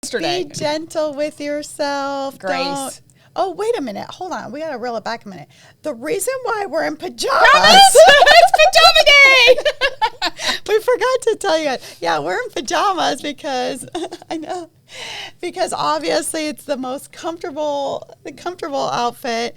yesterday. Be gentle with yourself. Grace. Oh, wait a minute. Hold on. We got to reel it back a minute. The reason why we're in pajamas. It's pajama day. We forgot to tell you guys. Yeah, we're in pajamas because I know. Because obviously it's the most comfortable outfit.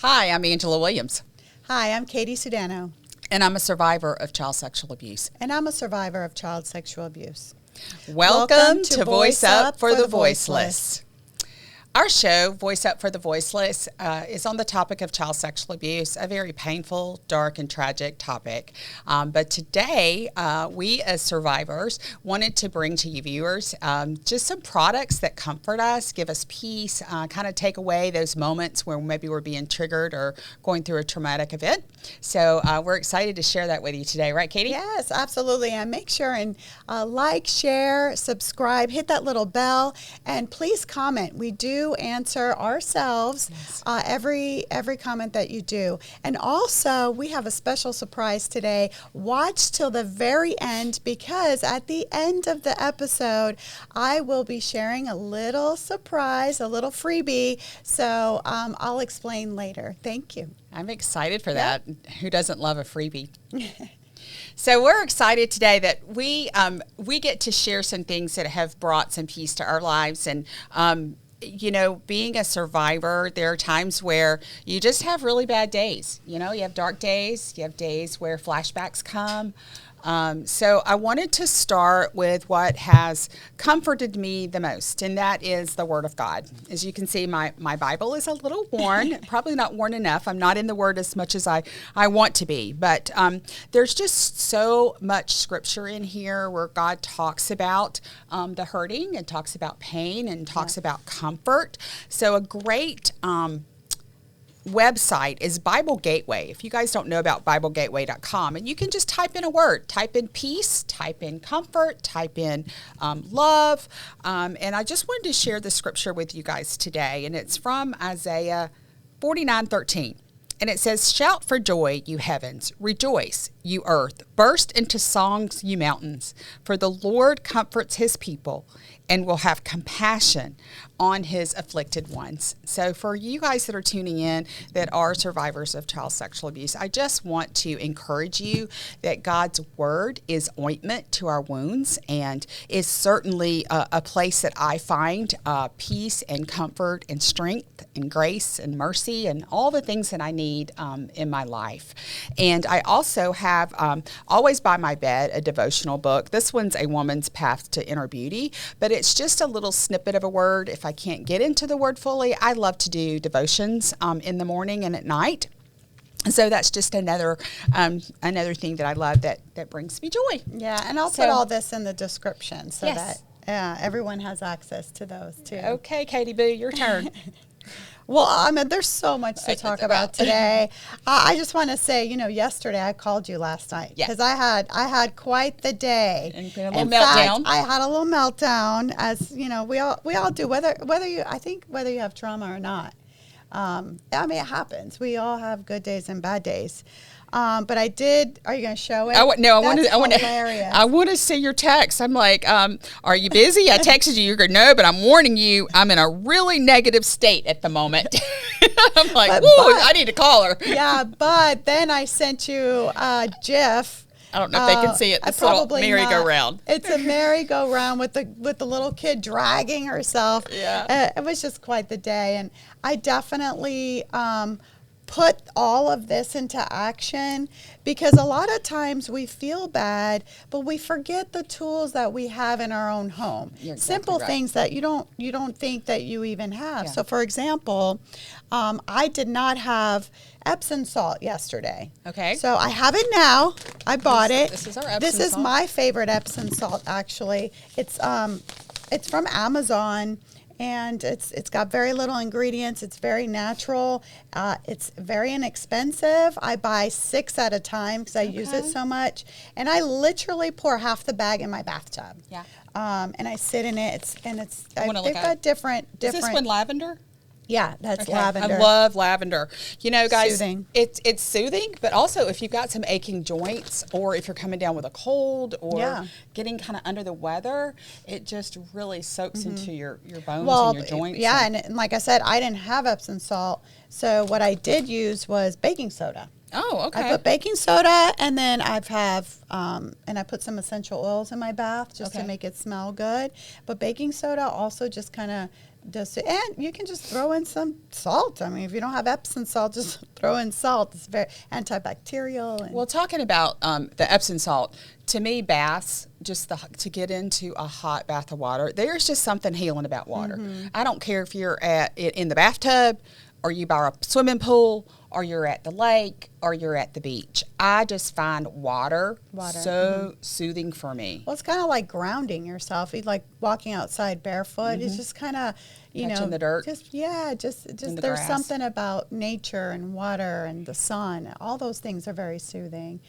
Hi, I'm Angela Williams. Hi, I'm Katie Sudano. And I'm a survivor of child sexual abuse. And I'm a survivor of child sexual abuse. Welcome to Voice Up for the Voiceless. Our show, Voice Up for the Voiceless, is on the topic of child sexual abuse, a very painful, dark, and tragic topic. But today, we as survivors wanted to bring to you viewers just some products that comfort us, give us peace, kind of take away those moments where maybe we're being triggered or going through a traumatic event. So we're excited to share that with you today. Right, Katie? Yes, absolutely. And make sure and like, share, subscribe, hit that little bell, and please comment. We do answer ourselves every comment that you do. And also, we have a special surprise today. Watch till the very end, because at the end of the episode, I will be sharing a little surprise, a little freebie. So I'll explain later. Thank you. I'm excited for that. Who doesn't love a freebie? So we're excited today that we get to share some things that have brought some peace to our lives. And you know, being a survivor, there are times where you just have really bad days. You know, you have dark days. You have days where flashbacks come. So I wanted to start with what has comforted me the most, and that is the Word of God. As you can see, my Bible is a little worn, probably not worn enough. I'm not in the Word as much as I want to be, but there's just so much scripture in here where God talks about the hurting and talks about pain and talks about comfort. So a great website is Bible Gateway. If you guys don't know about BibleGateway.com, and you can just type in a word, type in peace, type in comfort, type in love, and I just wanted to share the scripture with you guys today, and it's from Isaiah 49:13. And it says, "Shout for joy, you heavens, rejoice, you earth, burst into songs, you mountains, for the Lord comforts his people and will have compassion on his afflicted ones." So for you guys that are tuning in that are survivors of child sexual abuse, I just want to encourage you that God's word is ointment to our wounds, and is certainly a place that I find peace and comfort and strength and grace and mercy and all the things that I need in my life. And I also have always by my bed a devotional book. This one's A Woman's Path to Inner Beauty, but it's just a little snippet of a word. If I can't get into the word fully, I love to do devotions in the morning and at night. So that's just another thing that I love that brings me joy. Yeah, and I'll put all this in the description so that everyone has access to those too. Okay, Katie Boo, your turn. Well, I mean, there's so much to talk about today. I just want to say, you know, yesterday I called you last night because I had quite the day. And a little meltdown. I had a little meltdown, as you know, we all do. Whether you have trauma or not. I mean, it happens. We all have good days and bad days. But I did. Are you going to show it? I want to see your text. I'm like, are you busy? I texted you. You're going, no, but I'm warning you. I'm in a really negative state at the moment. I'm like, I need to call her. Yeah, but then I sent you a GIF. I don't know if they can see it. This little merry-go-round. It's a merry-go-round with the little kid dragging herself. Yeah. It was just quite the day, and I definitely put all of this into action, because a lot of times we feel bad, but we forget the tools that we have in our own home. Simple things that you don't think that you even have. Yeah. So for example, I did not have Epsom salt yesterday. Okay. So I have it now. I bought it. This is our Epsom salt. This is my favorite Epsom salt, actually. It's from Amazon. and it's got very little ingredients. It's very natural. It's very inexpensive. I buy 6 at a time because I use it so much, and I literally pour half the bag in my bathtub. Yeah. And I sit in it. They've got different. Is this one lavender? Yeah, that's lavender. I love lavender. You know, guys, Soothing. It's soothing, but also if you've got some aching joints, or if you're coming down with a cold, or getting kind of under the weather, it just really soaks into your bones and your joints. Yeah, and like I said, I didn't have Epsom salt, so what I did use was baking soda. Oh, okay. I put baking soda, and then I put some essential oils in my bath just to make it smell good. But baking soda also just kind of does it. And you can just throw in some salt. I mean, if you don't have Epsom salt, just throw in salt. It's very antibacterial. And well, talking about the Epsom salt, to me, baths, to get into a hot bath of water, there's just something healing about water. I don't care if you're in the bathtub, or you by a swimming pool, or you're at the lake, or you're at the beach. I just find water. So soothing for me. Well, it's kind of like grounding yourself. It's like walking outside barefoot. It's just kind of, touching the dirt. Just there's grass. something about nature and water and the sun. All those things are very soothing.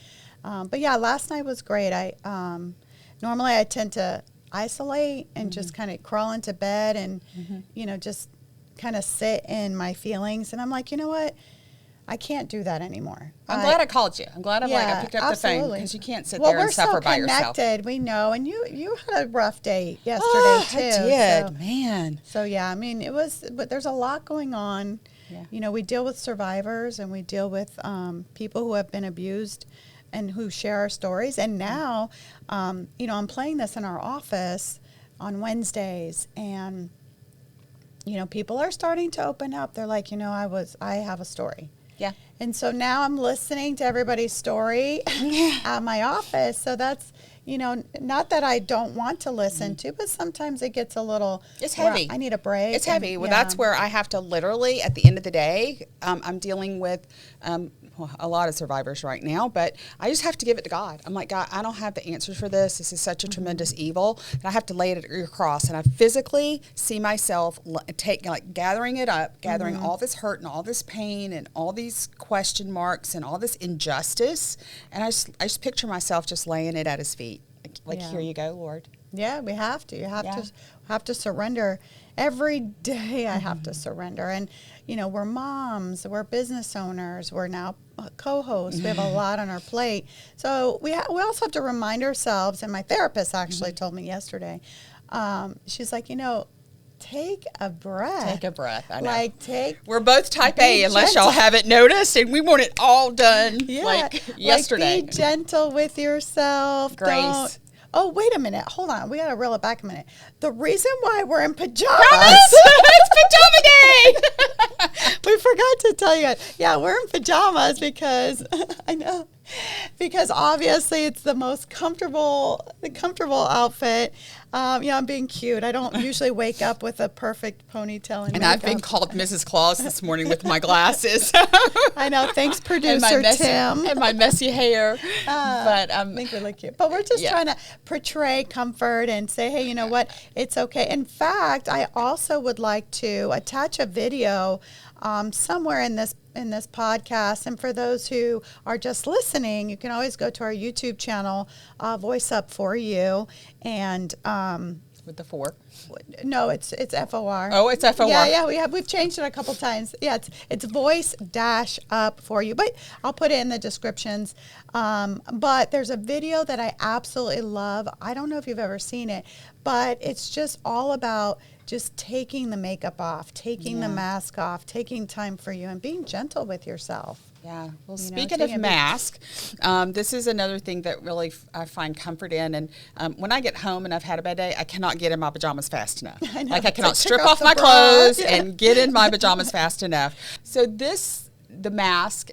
But yeah, last night was great. Normally I tend to isolate and just kind of crawl into bed and, just kind of sit in my feelings. And I'm like, you know what? I can't do that anymore. I'm glad I called you. I'm glad I picked up the phone, because you can't sit there and suffer by yourself. We're so connected, we know. And you had a rough day yesterday, too. I did, man. So, yeah, I mean, but there's a lot going on. Yeah. We deal with survivors, and we deal with people who have been abused and who share our stories. And now, I'm playing this in our office on Wednesdays, and people are starting to open up. They're like, I have a story. Yeah. And so now I'm listening to everybody's story at my office. So that's, not that I don't want to listen to, but sometimes it gets a little. It's heavy. I need a break. It's heavy. Well, that's where I have to literally, at the end of the day, I'm dealing with a lot of survivors right now, but I just have to give it to God. I'm like, God, I don't have the answers for this. This is such a tremendous evil, and I have to lay it at your cross. And I physically see myself gathering it up, gathering all this hurt and all this pain and all these question marks and all this injustice, and I just picture myself just laying it at His feet. Here you go, Lord. Yeah, we have to. You have to surrender. Every day I have to surrender. And, we're moms, we're business owners, we're now co-hosts. We have a lot on our plate. So we also have to remind ourselves, and my therapist actually told me yesterday, she's like, take a breath. Take a breath. I know. We're both type A, unless y'all haven't noticed, and we want it all done yesterday. Be gentle with yourself. Grace. Oh, wait a minute. Hold on. We got to reel it back a minute. The reason why we're in pajamas. It's pajama day. We forgot to tell you guys. Yeah, we're in pajamas because, I know, because obviously it's the most comfortable outfit. I'm being cute. I don't usually wake up with a perfect ponytail and I've been called Mrs. Claus this morning with my glasses. I know. Thanks, producer Tim. And my messy hair. But I think we look cute. But we're just trying to portray comfort and say, hey, you know what? It's okay. In fact, I also would like to attach a video somewhere in this podcast. And for those who are just listening, you can always go to our YouTube channel, Voice Up For You, and with the 4. No, it's FOR. Oh, it's FOR. Yeah, we've changed it a couple times. Yeah, it's Voice Up For You, but I'll put it in the descriptions. But there's a video that I absolutely love. I don't know if you've ever seen it, but it's just all about just taking the makeup off, taking the mask off, taking time for you, and being gentle with yourself. Yeah. Well, speaking of mask, this is another thing that really I find comfort in. And when I get home and I've had a bad day, I cannot get in my pajamas fast enough. I know. Like I cannot strip off my clothes and get in my pajamas fast enough. So the mask,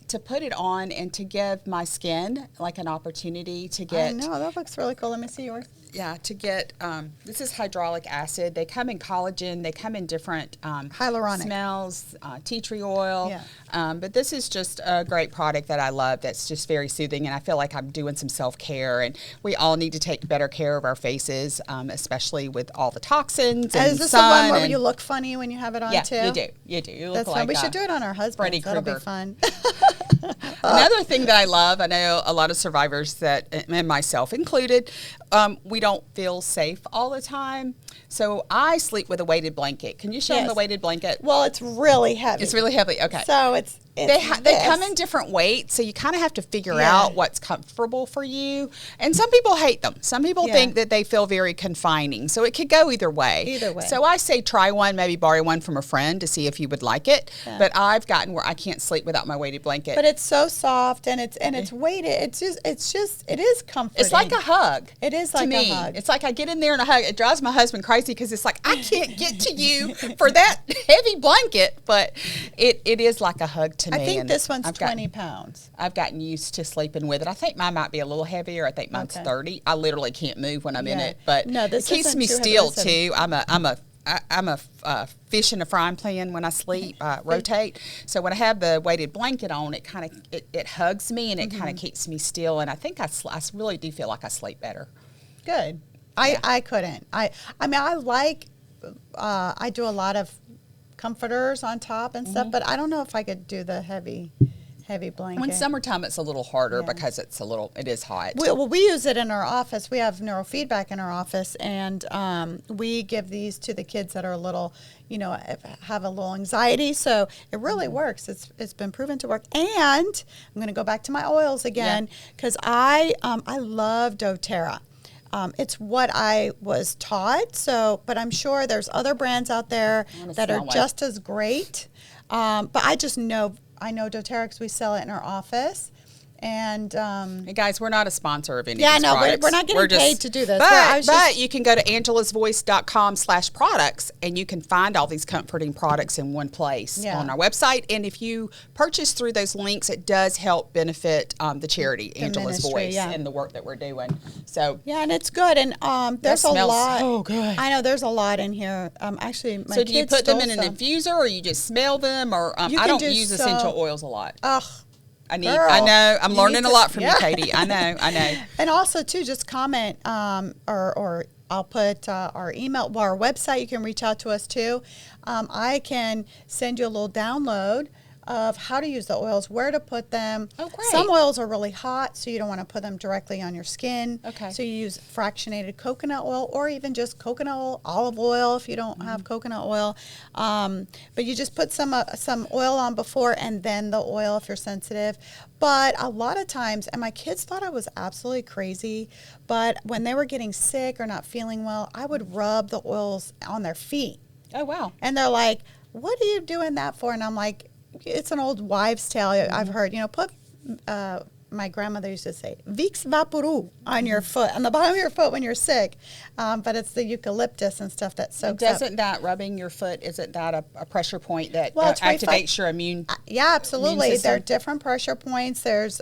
to put it on and to give my skin like an opportunity to get. I know, that looks really cool. Let me see yours. Yeah, to get this is hydraulic acid. They come in collagen. They come in different Hyaluronic smells, tea tree oil. Yeah. But this is just a great product that I love. That's just very soothing, and I feel like I'm doing some self care. And we all need to take better care of our faces, especially with all the toxins and is this sun. the one where you look funny when you have it on yeah, too? you do. You do. You look That's like fun. We should do it on our husbands. Freddy That'll be Krueger. fun. Another thing that I love, I know a lot of survivors that, and myself included, we don't feel safe all the time. So I sleep with a weighted blanket. Can you show them the weighted blanket? Well, it's really heavy. It's really heavy. Okay. So they come in different weights, so you kind of have to figure out what's comfortable for you. And some people hate them. Some people think that they feel very confining. So it could go either way. Either way. So I say try one, maybe borrow one from a friend to see if you would like it. Yeah. But I've gotten where I can't sleep without my weighted blanket. But it's so soft and it's weighted. It is comforting. It's like a hug. It is like a hug. It's like I get in there and I hug. It drives my husband crazy because it's like I can't get to you for that heavy blanket, but it is like a hug to me. I think this one's 20 pounds. I've gotten used to sleeping with it. I think mine might be a little heavier. I think mine's 30. I literally can't move when I'm in it, but it keeps me still too. I'm a fish in a frying pan when I sleep. Rotate. So when I have the weighted blanket on, it kind of it hugs me and it kind of keeps me still. And I think I really do feel like I sleep better. Good. I couldn't. I mean I like I do a lot of comforters on top and stuff, but I don't know if I could do the heavy blanket. When summertime, it's a little harder because it is hot. We use it in our office. We have neurofeedback in our office, and we give these to the kids that are a little, have a little anxiety. So it really works. It's been proven to work. And I'm going to go back to my oils again because I love doTERRA. It's what I was taught. So, but I'm sure there's other brands out there that are just as great. But I know doTERRA because we sell it in our office. And hey guys, we're not a sponsor of any of these products. We're not getting paid to do this. But you can go to angelasvoice.com/products and you can find all these comforting products in one place on our website. And if you purchase through those links, it does help benefit the charity, Angela's Voice, and the work that we're doing. So and it's good. And there's a lot. Oh, good. I know there's a lot in here. Actually, my so do you put them in an infuser, or you just smell them, or I don't use essential oils a lot. I know. I'm learning a lot from you, Katie. I know. And also, too, just comment or I'll put our email, our website. You can reach out to us, too. I can send you a little download of how to use the oils, where to put them. Oh, great. Some oils are really hot, so you don't want to put them directly on your skin. Okay. So you use fractionated coconut oil or even just coconut oil, olive oil if you don't have coconut oil. But you just put some oil on before and then the oil if you're sensitive. But a lot of times, and my kids thought I was absolutely crazy, but when they were getting sick or not feeling well, I would rub the oils on their feet. Oh, wow. And they're like, what are you doing that for? And I'm like, it's an old wives' tale I've heard. Put my grandmother used to say, Vicks Vaporub on your foot, on the bottom of your foot when you're sick. But it's the eucalyptus and stuff that soaks up. Doesn't that rubbing your foot, isn't that a pressure point that activates your immune Yeah, absolutely. Immune system? There are different pressure points. There's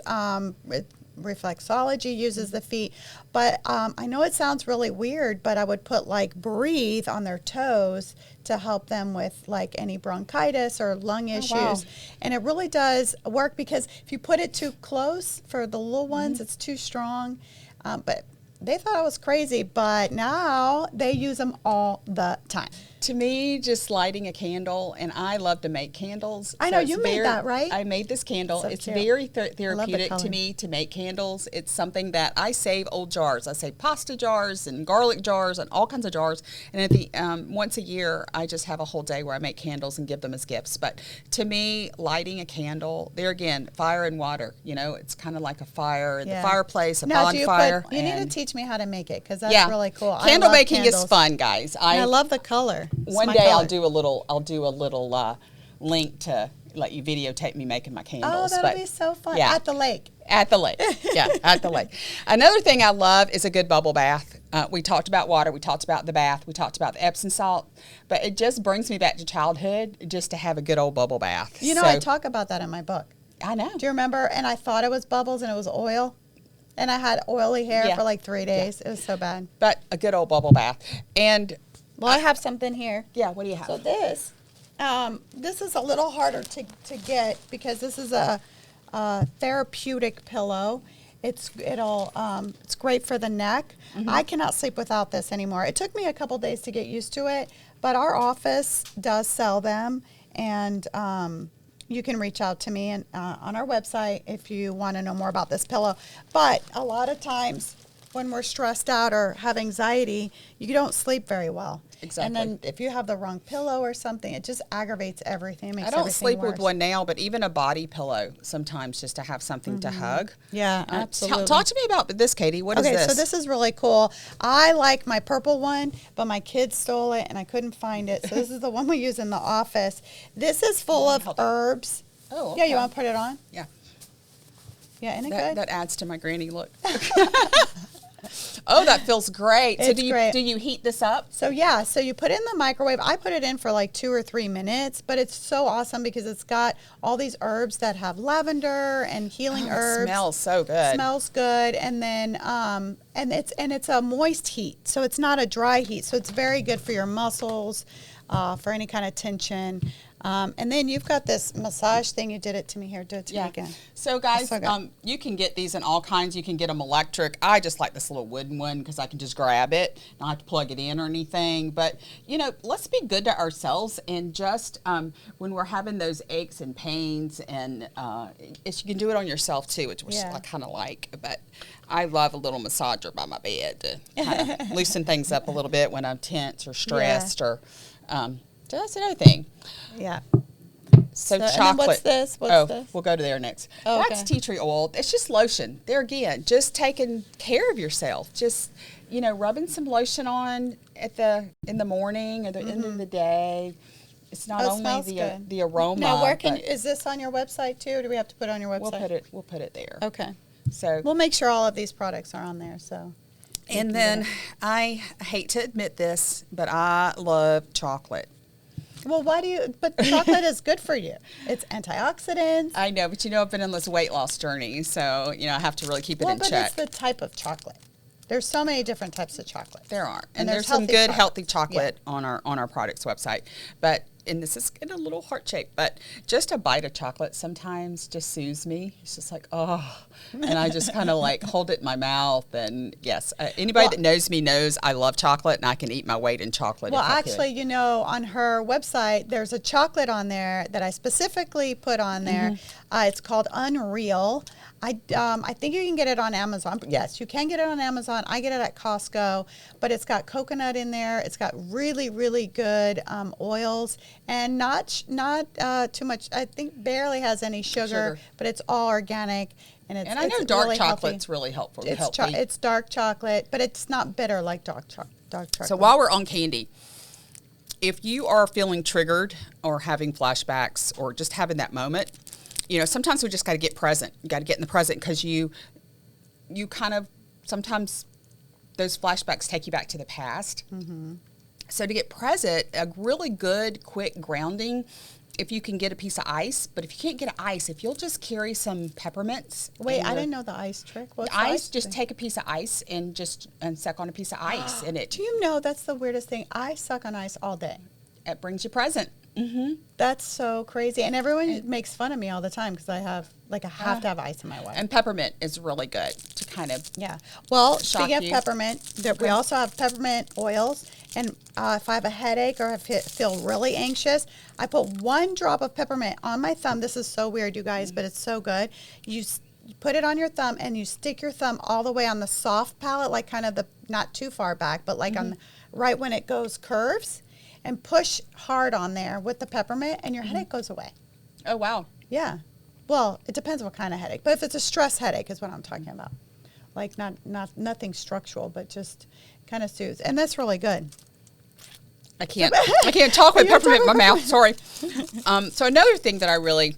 reflexology uses the feet. But I know it sounds really weird, but I would put breathe on their toes to help them with any bronchitis or lung issues. Wow. And it really does work because if you put it too close for the little ones, it's too strong. But they thought I was crazy, but now they use them all the time. To me, just lighting a candle, and I love to make candles. I know, you made that, right? I made this candle. So it's cute. very therapeutic to me to make candles. It's something that I save old jars. I save pasta jars and garlic jars and all kinds of jars. And at the once a year, I just have a whole day where I make candles and give them as gifts. But to me, lighting a candle, there again, fire and water. It's kind of like a fire, the fireplace, a bonfire. You need to teach me how to make it because that's really cool. Candle making is fun, guys. I love the color. One day I'll do a little link to let you videotape me making my candles. Oh, that'll be so fun. Yeah. At the lake. At the lake. Yeah, at the lake. Another thing I love is a good bubble bath. We talked about water. We talked about the bath. We talked about the Epsom salt. But it just brings me back to childhood just to have a good old bubble bath. I talk about that in my book. I know. Do you remember? And I thought it was bubbles and it was oil. And I had oily hair Yeah. for like 3 days. It was so bad. But a good old bubble bath. And Well, I have something here. yeah, what do you have? So this is a little harder to get because this is a therapeutic pillow. It's great for the neck. I cannot sleep without this anymore. It took me a couple days to get used to it, but our office does sell them, and you can reach out to me and on our website if you want to know more about this pillow. But a lot of times when we're stressed out or have anxiety, you don't sleep very well. Exactly. And then if you have the wrong pillow or something, it just aggravates everything. It makes I don't everything sleep worse. with one now, but even a body pillow sometimes just to have something to hug. Yeah, absolutely. Talk to me about this, Katie. What is this? So this is really cool. I like my purple one, but my kids stole it and I couldn't find it. So this is the one we use in the office. This is full of herbs. Oh, Yeah, okay. you want to put it on? Yeah. Yeah, isn't it That, good? that adds to my granny look. Oh, that feels great. So It's great. do you heat this up? So yeah, so you put it in the microwave. I put it in for like 2 or 3 minutes, but it's so awesome because it's got all these herbs that have lavender and healing It herbs. smells so good. Smells good, and then and it's a moist heat, so it's not a dry heat. So it's very good for your muscles, for any kind of tension. And then you've got this massage thing. You did it to me here. Do it to me again. So guys, That's so good. you can get these in all kinds. You can get them electric. I just like this little wooden one because I can just grab it. Not have to plug it in or anything. But, you know, let's be good to ourselves and just when we're having those aches and pains and you can do it on yourself too, which Yeah. I kind of like. But I love a little massager by my bed to kind of loosen things up a little bit when I'm tense or stressed or that's another thing. Yeah. So and then chocolate. what's this? What's this? We'll go to there next. Oh, That's okay. tea tree oil. It's just lotion. There again, just taking care of yourself. Just, you know, rubbing some lotion on in the morning or the end of the day. It's not Oh, it only smells good. the aroma. Now, where but is this on your website too, or do we have to put it on your website? we'll put it there. Okay. So We'll make sure all of these products are on there. So. and then I hate to admit this, but I love chocolate. Well, why do you? But chocolate is good for you. It's antioxidants. I know, but you know, I've been on this weight loss journey, so you know, I have to really keep it Well, in but check. it's the type of chocolate. There's so many different types of chocolate. There are, And and there's there's some healthy good chocolate. healthy chocolate on our products website. But and this is in a little heart shape, but just a bite of chocolate sometimes just soothes me. It's just like and I just kind of like hold it in my mouth. And yes, anybody that knows me knows I love chocolate, and I can eat my weight in chocolate. Well, if I could. actually, you know, on her website, there's a chocolate on there that I specifically put on there. It's called Unreal. I think you can get it on Amazon. Yes, you can get it on Amazon. I get it at Costco, but it's got coconut in there. It's got really, really good oils and not too much. I think barely has any sugar. But it's all organic. And I know dark really chocolate's healthy. really helpful. It's dark chocolate, but it's not bitter like dark chocolate. So while we're on candy, if you are feeling triggered or having flashbacks or just having that moment, you know, sometimes we just got to get present. You got to get in the present because you kind of sometimes those flashbacks take you back to the past. So to get present, a really good, quick grounding, if you can get a piece of ice, but if you can't get ice, if you'll just carry some peppermints. Wait, I didn't know the ice trick. What's the ice, just thing? take a piece of ice and suck on a piece of ice in it. Do you know that's the weirdest thing? I suck on ice all day. It brings you present. That's so crazy. And everyone makes fun of me all the time because I have to have ice in my life. And peppermint is really good to kind of Yeah. Well, shock speaking of you. peppermint, we also have peppermint oils. And if I have a headache or I feel really anxious, I put 1 drop of peppermint on my thumb. This is so weird, you guys, but it's so good. You put it on your thumb and you stick your thumb all the way on the soft palate, like kind of not too far back, but like on right when it goes curves, and push hard on there with the peppermint, and your headache goes away. Oh, wow. Yeah. Well, it depends what kind of headache. But if it's a stress headache is what I'm talking about. Like nothing structural, but just kind of soothes. And that's really good. I can't talk with peppermint in my mouth. Sorry. So another thing that I really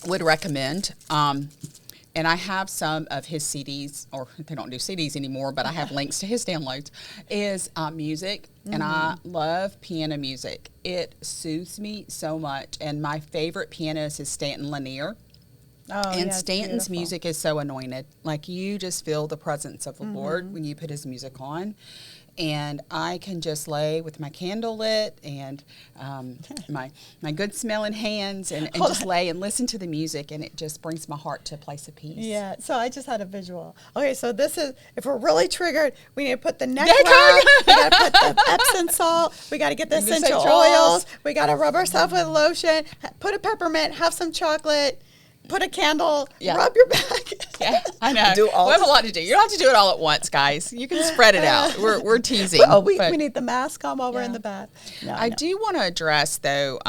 would recommend, and I have some of his CDs, or they don't do CDs anymore, but I have links to his downloads, is music. And I love piano music. It soothes me so much. And my favorite pianist is Stanton Lanier. Oh, And yeah, it's Stanton's beautiful. music is so anointed. Like, you just feel the presence of the Mm-hmm. Lord when you put his music on. And I can just lay with my candle lit and my good smelling hands and Hold just on. lay and listen to the music, and it just brings my heart to a place of peace. Yeah, so I just had a visual. Okay, so this is, if we're really triggered, we need to put the neck Neck wrap, wrap. we got to put the Epsom salt, we got to get the The essential essential oils, oils. we got to rub ourselves with lotion, put a peppermint, have some chocolate, put a candle, Yeah. rub your back. Yeah, I know. Do all we have a this. lot to do. You don't have to do it all at once, guys. You can spread it out. We're teasing. We but- need the mask on while we're in Yeah. the bath. No, I no. do want to address, though,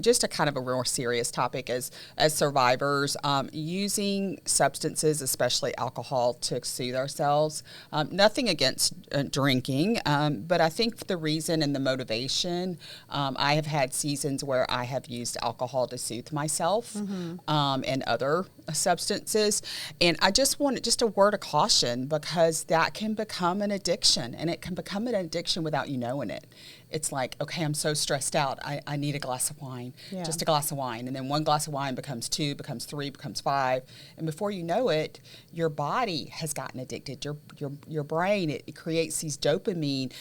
just a kind of a more serious topic as survivors, using substances, especially alcohol, to soothe ourselves. Nothing against drinking, but I think the reason and the motivation, I have had seasons where I have used alcohol to soothe myself, and other substances. And I just wanted just a word of caution, because that can become an addiction, and it can become an addiction without you knowing it. It's like, okay, I'm so stressed out. I need a glass of wine, Yeah. just a glass of wine. And then one glass of wine becomes 2, becomes 3, becomes 5. And before you know it, your body has gotten addicted. Your brain, it creates these dopamine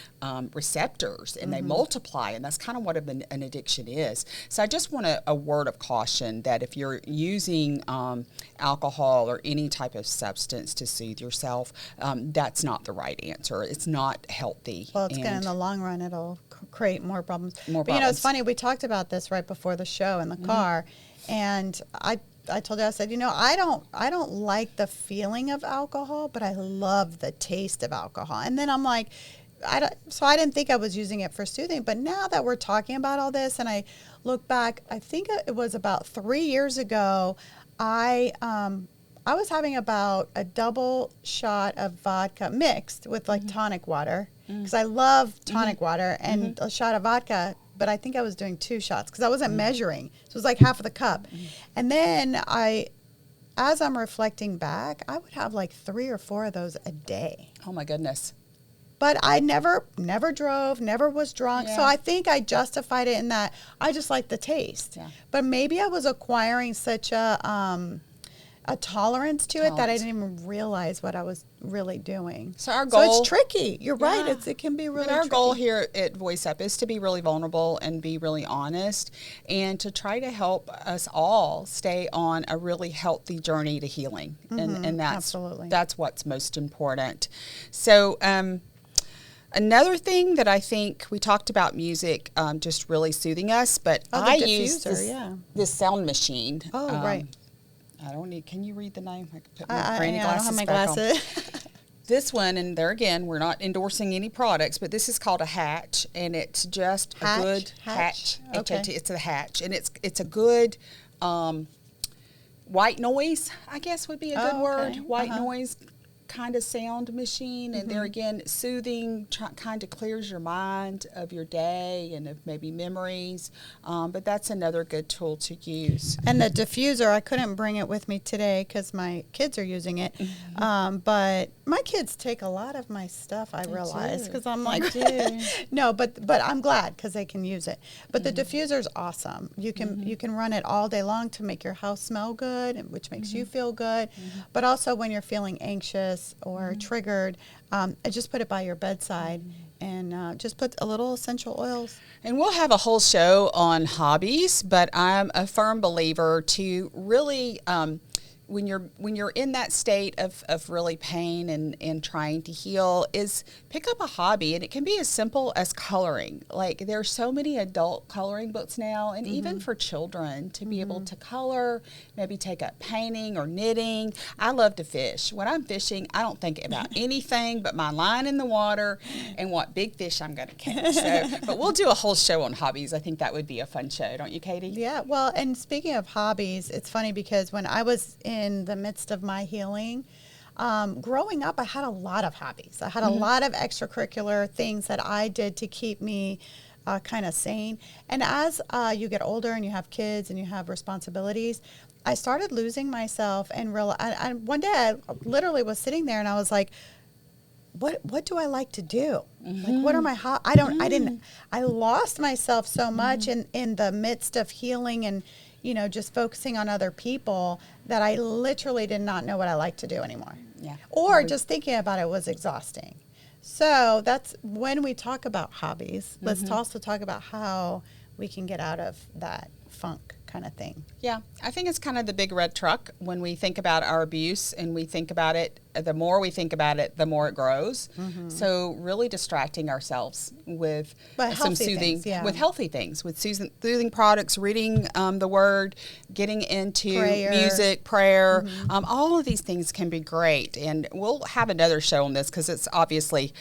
receptors, and they multiply. And that's kind of what an addiction is. So I just want a word of caution that if you're using alcohol or any type of substance to soothe yourself, that's not the right answer. It's not healthy. Well, it's going to, in the long run, it'll create more problems. More But, you know, it's problems. funny. We talked about this right before the show in the car, and I told you, I said, you know, I don't like the feeling of alcohol, but I love the taste of alcohol. And then I'm like, so I didn't think I was using it for soothing. But now that we're talking about all this, and I look back, I think it was about 3 years ago, I was having about a double shot of vodka mixed with like tonic water, because I love tonic water, and a shot of vodka, but I think I was doing 2 shots because I wasn't measuring. So it was like half of the cup. And then as I'm reflecting back, I would have like 3 or 4 of those a day. Oh, my goodness. But I never drove, never was drunk. So Yeah. I think I justified it in that I just like the taste. Yeah. But maybe I was acquiring such a tolerance to it that I Tolerance. didn't even realize what I was really doing. So our So goal- it's tricky. You're right. Yeah. It can be really But our tricky. goal here at Voice Up is to be really vulnerable and be really honest, and to try to help us all stay on a really healthy journey to healing. And absolutely. that's what's most important. So another thing that I think we talked about music, just really soothing us, but Oh, the I use diffuser, this sound machine. Oh, right. I don't need. Can you read the name? I could put I granny don't have my back on. glasses. This one, and there again, we're not endorsing any products, but this is called a hatch, and it's just Hatch? a good Hatch? Okay. H-A-T, it's a hatch, and it's a good white noise, I guess would be a good Oh, word. okay. White Uh-huh. noise kind of sound machine, and there again, soothing, kind of clears your mind of your day and of maybe memories. But that's another good tool to use. And the diffuser, I couldn't bring it with me today because my kids are using it. But my kids take a lot of my stuff, I realize, do. because I'm like, do. no, but I'm glad because they can use it. But the diffuser is awesome. You can run it all day long to make your house smell good, which makes you feel good. But also when you're feeling anxious or triggered, I just put it by your bedside and just put a little essential oils. And we'll have a whole show on hobbies, but I'm a firm believer to really, when you're in that state of really pain and trying to heal, is pick up a hobby. And it can be as simple as coloring. Like, there are so many adult coloring books now, and even for children to be able to color, maybe take up painting or knitting. I love to fish. When I'm fishing, I don't think about anything but my line in the water and what big fish I'm going to catch. So, but we'll do a whole show on hobbies. I think that would be a fun show, don't you, Katie? Yeah, well, and speaking of hobbies, it's funny because when I was in the midst of my healing, growing up, I had a lot of hobbies. I had a lot of extracurricular things that I did to keep me kind of sane. And as you get older and you have kids and you have responsibilities, I started losing myself and one day I literally was sitting there and I was like, what do I like to do? Like, what are my I lost myself so much in the midst of healing. And, just focusing on other people, that I literally did not know what I liked to do anymore. Yeah. Or just thinking about it was exhausting. So that's when we talk about hobbies, let's also talk about how we can get out of that funk kind of thing. Yeah, I think it's kind of the big red truck when we think about our abuse, and we think about it, the more we think about it, the more it grows. So really distracting ourselves with some soothing, with healthy things, with soothing products, reading the word, getting into music, prayer. All of these things can be great. And we'll have another show on this because it's obviously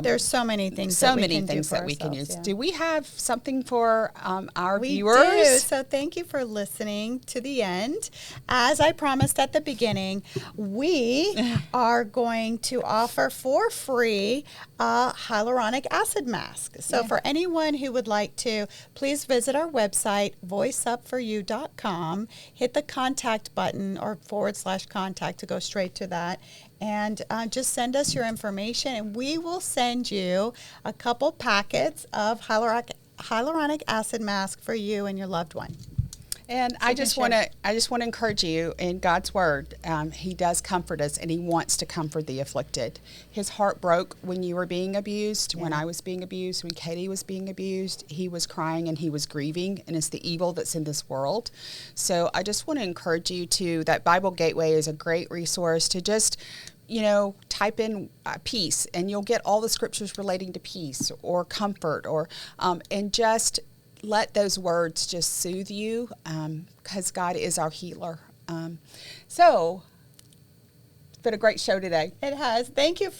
there's so many things that we can use. Yeah. Do we have something for our viewers? We do. So thank you for listening to the end. As I promised at the beginning, we are going to offer for free a hyaluronic acid mask. So for anyone who would like to, please visit our website, voiceupforyou.com, hit the contact button or /contact to go straight to that. And just send us your information, and we will send you a couple packets of hyaluronic acid mask for you and your loved one. And I just want to encourage you in God's word. He does comfort us, and He wants to comfort the afflicted. His heart broke when you were being abused, when I was being abused, when Katie was being abused. He was crying and he was grieving, and it's the evil that's in this world. So I just want to encourage you that Bible Gateway is a great resource to just type in peace, and you'll get all the scriptures relating to peace or comfort, or and just let those words just soothe you, because God is our healer. So it's been a great show today. It has. Thank you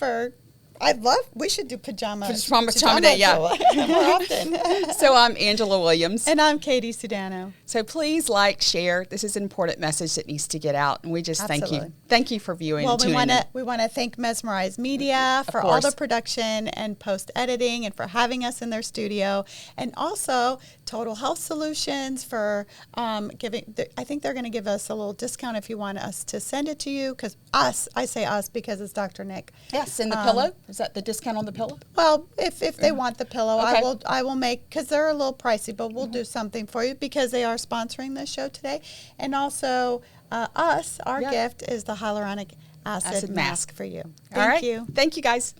we should do pajama day, yeah. more often. So I'm Angela Williams. And I'm Katie Sudano. So please share. This is an important message that needs to get out. And we just thank you. Thank you for viewing and tuning in. We want to thank Mesmerize Media for all the production and post-editing, and for having us in their studio. And also Total Health Solutions for giving, I think they're going to give us a little discount if you want us to send it to you. Because I say us because it's Dr. Nick. Yes, and the pillow. Is that the discount on the pillow? Well, if they want the pillow, okay. I will make, because they're a little pricey, but we'll do something for you because they are sponsoring this show today. And also our gift is the hyaluronic acid mask for you. Thank you. Thank you, guys.